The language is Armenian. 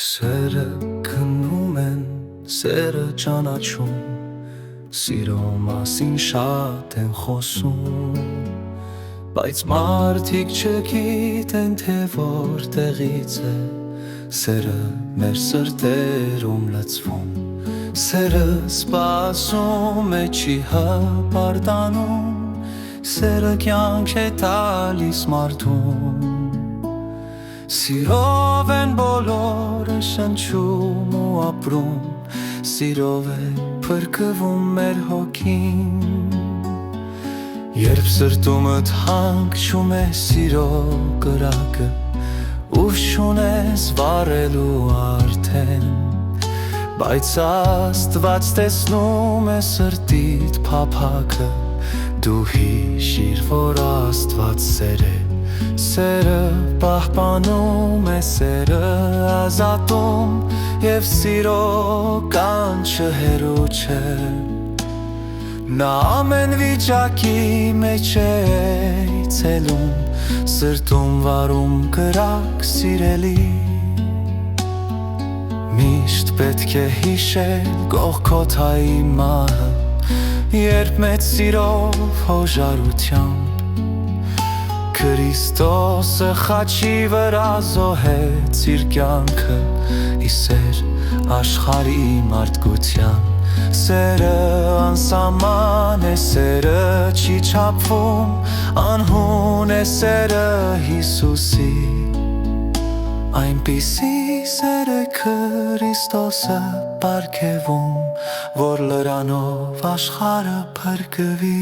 Սերը քննում են, սերը ճանաչում, սիրո մասին շատ են խոսում, բայց մարդիկ չգիտեն, թե որտեղից է սերը մեր սրտերում լցվում, սերը սպասում է, չի հպարտանում, սերը կյանք է տալիս մարդուն։ Սիրով են բոլորը շնչում ու ապրում, սիրով է փրկվում մեր հոգին։ Երբ սրտումդ հանգչում է սիրո կրակը, ուժ չունես վառելու արդեն, բայց Աստված տեսնում է սրտիդ փափագը, դու հիշիր, որ Աստված սեր է, սերը պահպանում է, սերը ազատում, և սիրո կանչը հեռու չէ։ Նա ամեն վիճակի մեջ է ցելում, սրտում վարում կրակ սիրելի։ Միշտ պետք է հիշել Գողգոթայի մահը, երբ մեծ սիրով հոժարությամբ Քրիստոսը խաչի վրա զոհեց իր կյանքը, ի սեր աշխարհի մարդկության։ Սերը անսահման է, սերը չի չափվում, անհուն է սերը Հիսուսի։ Այնպիսի սեր է Քրիստոսը պարգևում, որ լրանով աշխարհը փրկվի։